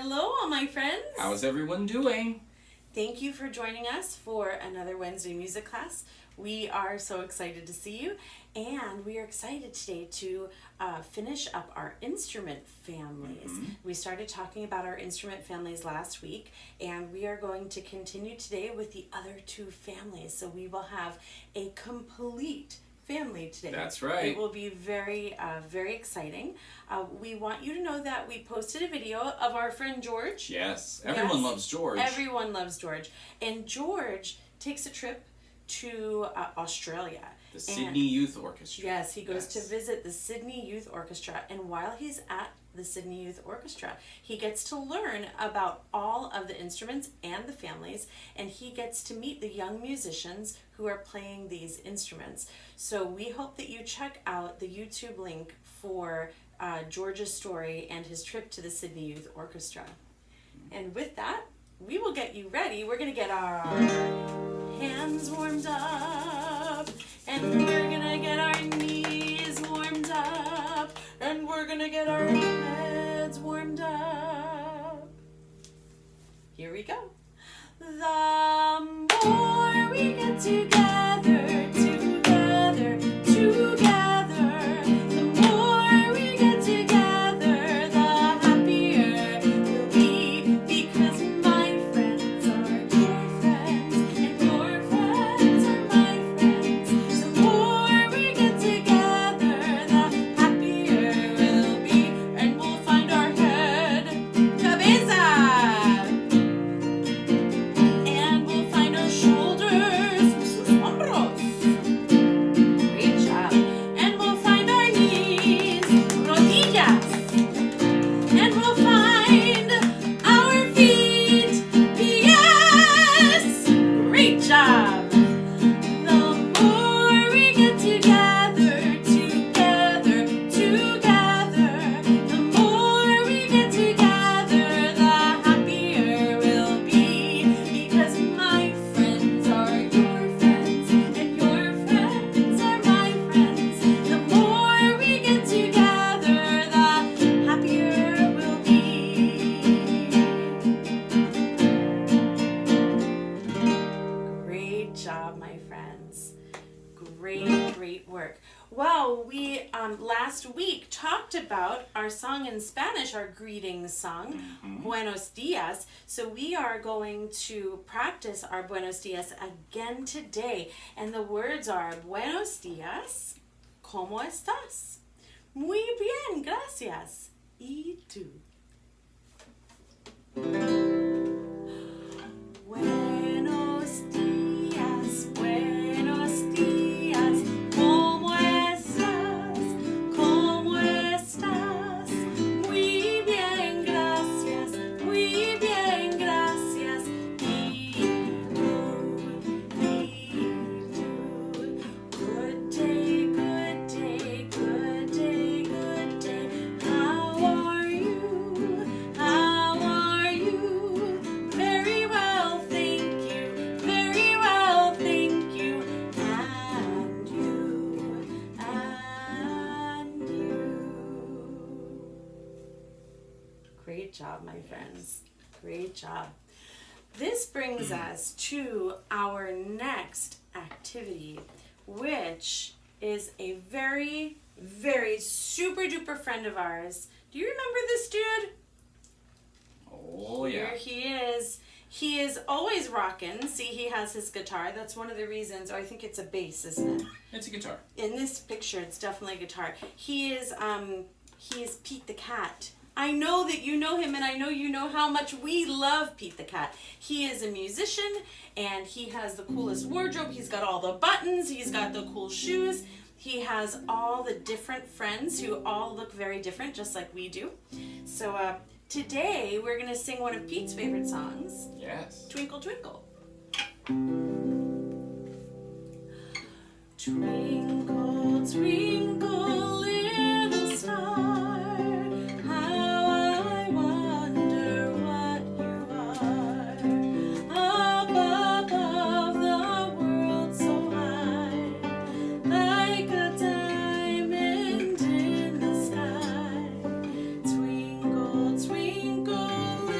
Hello, all my friends. How's everyone doing? Thank you for joining us for another Wednesday music class. We are so excited to see you, and we are excited today to finish up our instrument families. We started talking about our instrument families last week, and we are going to continue today with the other two families. So we will have a complete family today. That's right. It will be very, very exciting. We want you to know that we posted a video of our friend George. Yes, everyone loves George. Everyone loves George. And George takes a trip to Australia. The Sydney Youth Orchestra. Yes, he goes to visit the Sydney Youth Orchestra. And while he's at the Sydney Youth Orchestra, he gets to learn about all of the instruments and the families, and he gets to meet the young musicians who are playing these instruments. So we hope that you check out the YouTube link for George's story and his trip to the Sydney Youth Orchestra. And with that, we will get you ready. We're going to get our hands warmed up, and we're going to get our knees warmed up, and we're going to get our heads warmed up. Here we go. The more we get together, together, together, the more we get together, the happier we'll be, because my friends are your friends, and your friends are my friends. The more we get together, the happier we'll be, and we'll find our head, cabeza. And we'll find our shoulders, sus hombros. Great job. And we'll find our knees, rodillas. And we'll find our feet, pies. Great job. The more we get together, together, together, the more we get together, the happier we'll be, because my friends are your friends, and your friends are my friends. The more we get together, the happier we'll be. Great job, my friends. Great work. Well, we last week talked about our song in Spanish, our greetings song, Buenos Dias. So we are going to practice our Buenos Dias again today. And the words are Buenos Dias, ¿cómo estás? Muy bien, gracias. ¿Y tú? Buenos días, ¿cómo estás? ¿Cómo estás? Muy bien, gracias, muy bien, gracias. ¿Y tú? Good day, good day, good day, good day. How are you? How are you? Very well, thank you. Very well, thank you. And you, and you. Great job, my friends. Great job. This brings us to our next activity, which is a very, very super duper friend of ours. Do you remember this dude? Oh, yeah. Here he is. He is always rocking. See, he has his guitar. That's one of the reasons. Or I think it's a bass, isn't it? It's a guitar. In this picture, it's definitely a guitar. He is Pete the Cat. I know that you know him, and I know you know how much we love Pete the Cat. He is a musician, and he has the coolest wardrobe. He's got all the buttons. He's got the cool shoes. He has all the different friends who all look very different, just like we do. So today, we're going to sing one of Pete's favorite songs, Yes. Twinkle, Twinkle. Twinkle, twinkle, little star, how I wonder what you are. Up above the world so high, like a diamond in the sky. Twinkle, twinkle,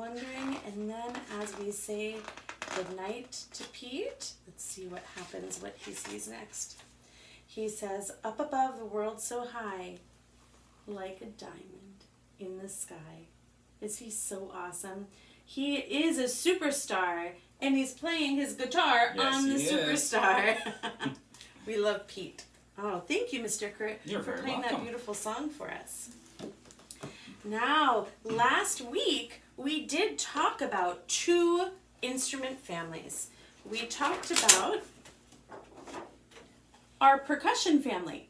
wondering. And then as we say goodnight to Pete, let's see what happens, what he sees next. He says, up above the world so high, like a diamond in the sky. Is he so awesome? He is a superstar, and he's playing his guitar on the superstar. We love Pete. Oh, thank you, Mr. Curt, for playing that beautiful song for us. Now, last week, we did talk about 2 instrument families. We talked about our percussion family.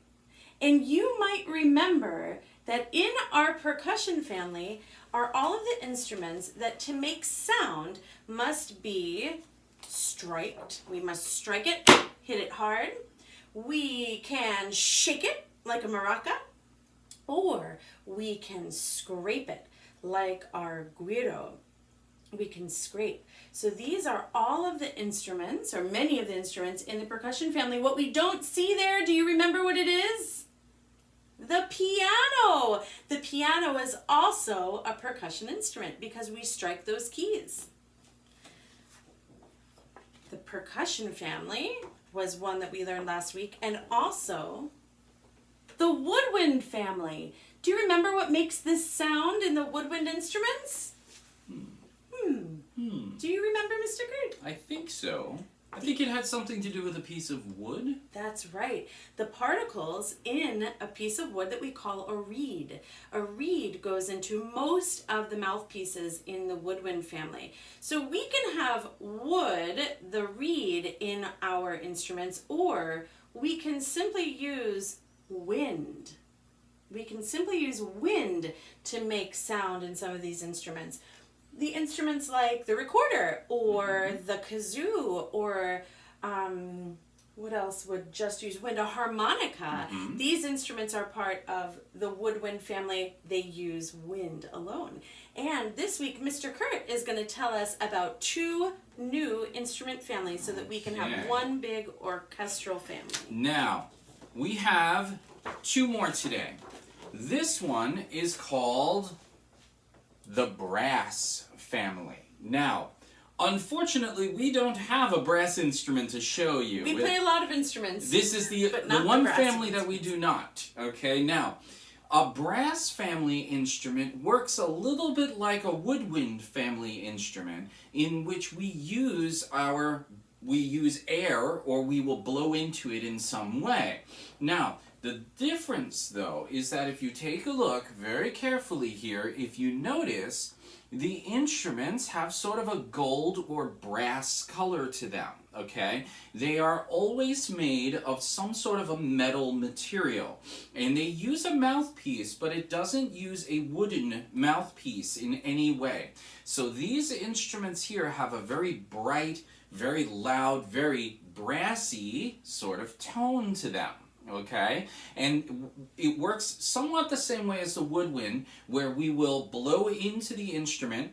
And you might remember that in our percussion family are all of the instruments that to make sound must be striked. We must strike it, hit it hard. We can shake it like a maraca, or we can scrape it like our guiro. We can scrape. So these are all of the instruments, or many of the instruments in the percussion family. What we don't see there, do you remember what it is? The piano. The piano is also a percussion instrument because we strike those keys. The percussion family was one that we learned last week, and also the woodwind family. Do you remember what makes this sound in the woodwind instruments? Do you remember, Mr. Curt? I think so. I think it had something to do with a piece of wood. That's right. The particles in a piece of wood that we call a reed. A reed goes into most of the mouthpieces in the woodwind family. So we can have wood, the reed, in our instruments, or we can simply use wind. We can simply use wind to make sound in some of these instruments. The instruments like the recorder or the kazoo or what else would just use wind? A harmonica. These instruments are part of the woodwind family. They use wind alone. And this week, Mr. Curt is going to tell us about 2 new instrument families so that we can have one big orchestral family. Now, we have 2 more today. This one is called the brass family. Now, unfortunately, we don't have a brass instrument to show you. We play a lot of instruments. This is the one family that we do not. Okay, now, a brass family instrument works a little bit like a woodwind family instrument in which we use air, or we will blow into it in some way. Now, the difference, though, is that if you take a look very carefully here, if you notice, the instruments have sort of a gold or brass color to them, okay? They are always made of some sort of a metal material, and they use a mouthpiece, but it doesn't use a wooden mouthpiece in any way. So these instruments here have a very bright, very loud, very brassy sort of tone to them. Okay, and it works somewhat the same way as the woodwind, where we will blow into the instrument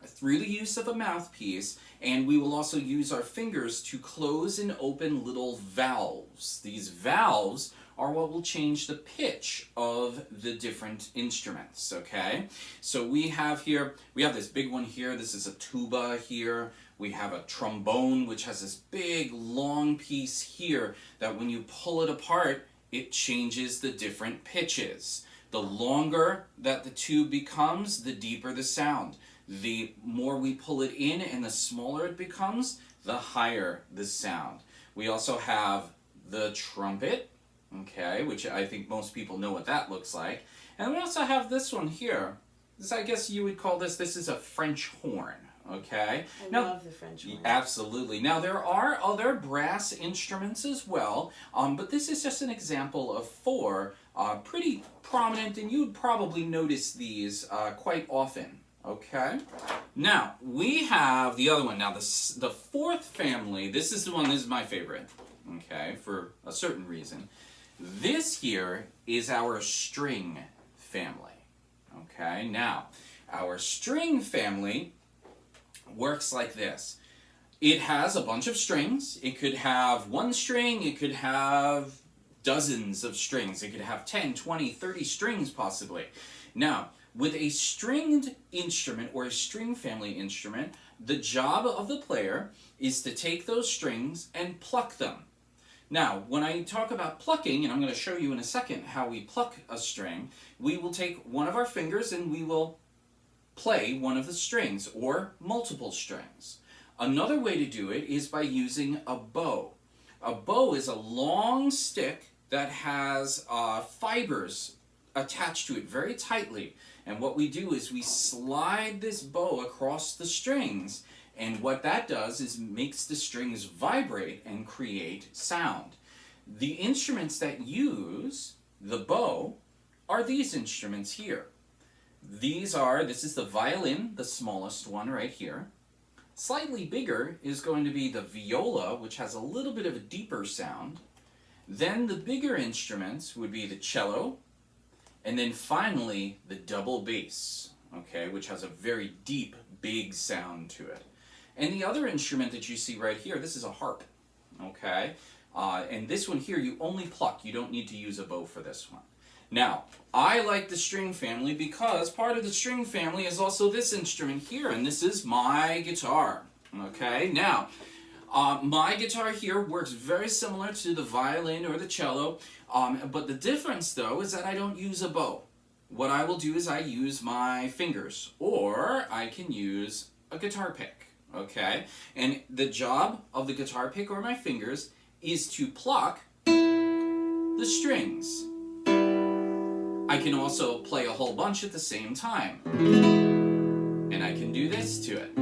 through the use of a mouthpiece, and we will also use our fingers to close and open little valves. These valves are what will change the pitch of the different instruments, okay? So we have this big one here, this is a tuba here. We have a trombone, which has this big, long piece here that when you pull it apart, it changes the different pitches. The longer that the tube becomes, the deeper the sound. The more we pull it in and the smaller it becomes, the higher the sound. We also have the trumpet, okay, which I think most people know what that looks like. And we also have this one here. This, I guess you would call this is a French horn. Okay. I love the French horn. Absolutely. Now there are other brass instruments as well, but this is just an example of 4 pretty prominent, and you'd probably notice these quite often. Okay. Now we have the other one. Now the 4th family. This is my favorite. Okay, for a certain reason. This here is our string family. Okay. Now our string family works like this. It has a bunch of strings. It could have 1 string, it could have dozens of strings. It could have 10, 20, 30 strings possibly. Now, With a stringed instrument or a string family instrument, the job of the player is to take those strings and pluck them. Now, when I talk about plucking, and I'm going to show you in a second how we pluck a string, we will take one of our fingers and we will play one of the strings, or multiple strings. Another way to do it is by using a bow. A bow is a long stick that has fibers attached to it very tightly. And what we do is we slide this bow across the strings, and what that does is makes the strings vibrate and create sound. The instruments that use the bow are these instruments here. This is the violin, the smallest one right here. Slightly bigger is going to be the viola, which has a little bit of a deeper sound. Then the bigger instruments would be the cello, and then finally the double bass, okay, which has a very deep, big sound to it. And the other instrument that you see right here, this is a harp, okay? And this one here, you only pluck. You don't need to use a bow for this one. Now, I like the string family because part of the string family is also this instrument here, and this is my guitar, okay? Now, my guitar here works very similar to the violin or the cello, but the difference, though, is that I don't use a bow. What I will do is I use my fingers, or I can use a guitar pick, okay? And the job of the guitar pick or my fingers is to pluck the strings. I can also play a whole bunch at the same time. And I can do this to it.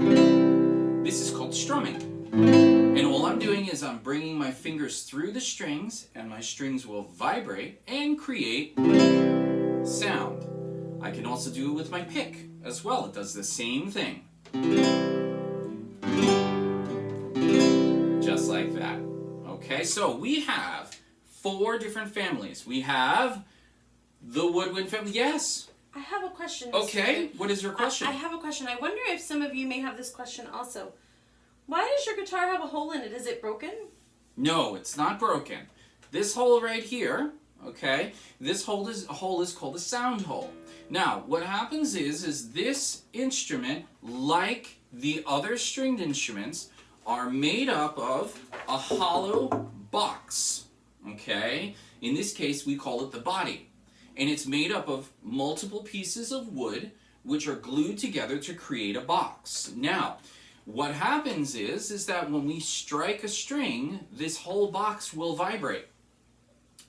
This is called strumming. And all I'm doing is I'm bringing my fingers through the strings, and my strings will vibrate and create sound. I can also do it with my pick as well. It does the same thing. Just like that. Okay, so we have 4 different families. We have the woodwind family. Yes? I have a question. Okay, what is your question? I have a question. I wonder if some of you may have this question also. Why does your guitar have a hole in it? Is it broken? No, it's not broken. This hole right here, okay, this hole is called a sound hole. Now, what happens is this instrument, like the other stringed instruments, are made up of a hollow box, okay? In this case, we call it the body. And it's made up of multiple pieces of wood which are glued together to create a box. Now, what happens is that when we strike a string, this whole box will vibrate.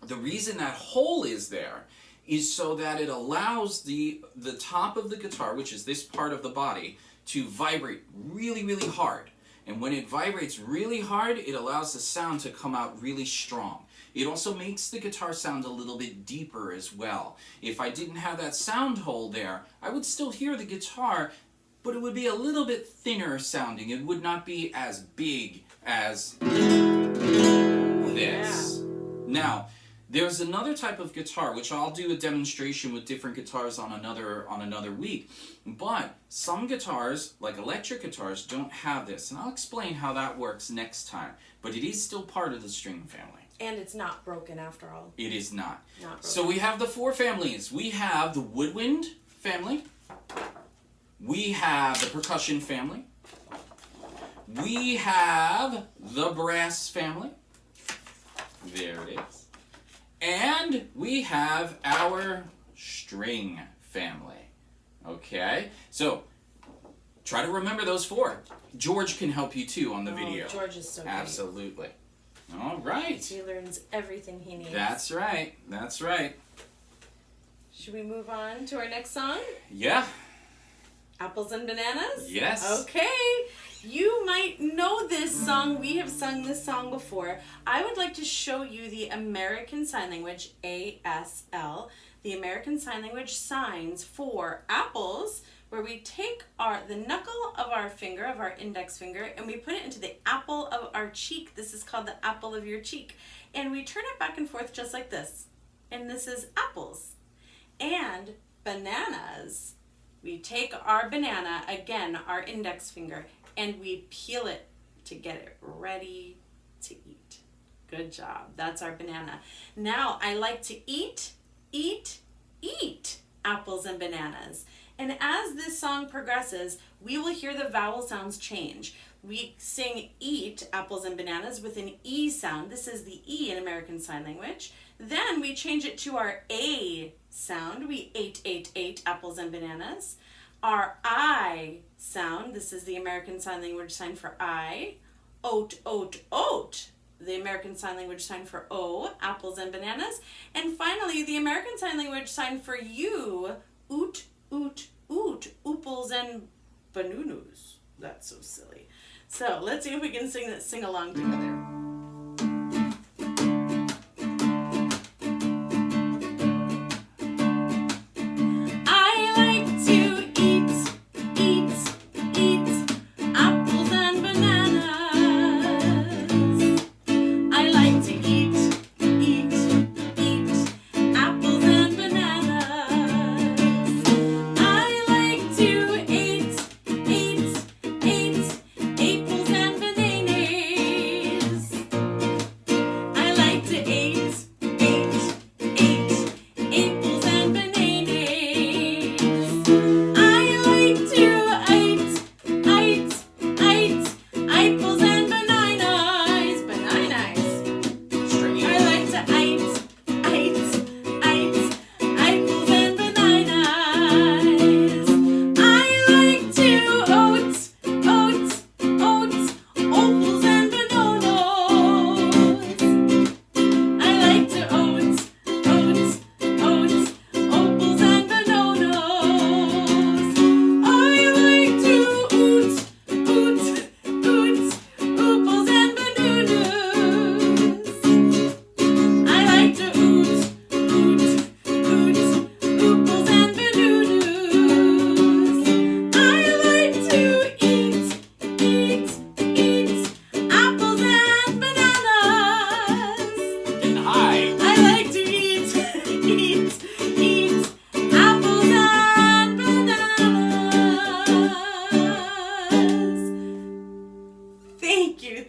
The reason that hole is there is so that it allows the top of the guitar, which is this part of the body, to vibrate really, really hard. And when it vibrates really hard, it allows the sound to come out really strong. It also makes the guitar sound a little bit deeper as well. If I didn't have that sound hole there, I would still hear the guitar, but it would be a little bit thinner sounding. It would not be as big as this. Yeah. Now, there's another type of guitar, which I'll do a demonstration with different guitars on another week. But some guitars, like electric guitars, don't have this. And I'll explain how that works next time. But it is still part of the string family. And it's not broken after all. It is not. Not broken. So we have the 4 families. We have the woodwind family. We have the percussion family. We have the brass family. There it is. And we have our string family. Okay? So, try to remember those 4. George can help you too on the video. George is so great. Absolutely. All right. He learns everything he needs. That's right. That's right. Should we move on to our next song? Yeah. Apples and Bananas? Yes. Okay. You might know this song. We have sung this song before. I would like to show you the American Sign Language, ASL, the American Sign Language signs for apples, where we take the knuckle of our finger, of our index finger, and we put it into the apple of our cheek. This is called the apple of your cheek. And we turn it back and forth just like this. And this is apples. And bananas, we take our banana, again, our index finger, and we peel it to get it ready to eat. Good job. That's our banana. Now, I like to eat, eat, eat. apples and bananas. And as this song progresses, we will hear the vowel sounds change. We sing eat, apples and bananas, with an E sound. This is the E in American Sign Language. Then we change it to our A sound. We ate, apples and bananas. Our I sound, this is the American Sign Language sign for I. Oat, the American Sign Language sign for O, apples and bananas. And finally, the American Sign Language sign for U, oot, ooples and banunus. That's so silly. So let's see if we can sing along together.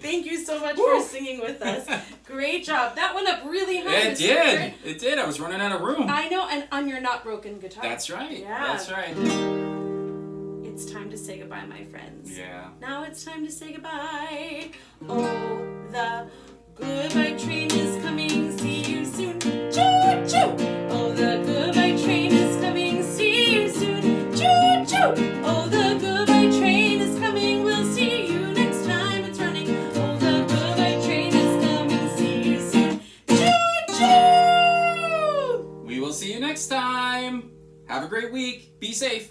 Thank you so much for singing with us. Great job. That went up really high. It did. It did. I was running out of room. I know, and on your not broken guitar. That's right. Yeah. That's right. It's time to say goodbye, my friends. Yeah. Now it's time to say goodbye. Oh, the goodbye train is coming. See you soon. Choo choo. Oh, the goodbye train is coming. See you soon. Choo choo. Oh, the goodbye train is coming. We'll see you next time it's running. Oh, the goodbye train is coming. See you soon. Choo choo. We will see you next time. Have a great week. Be safe.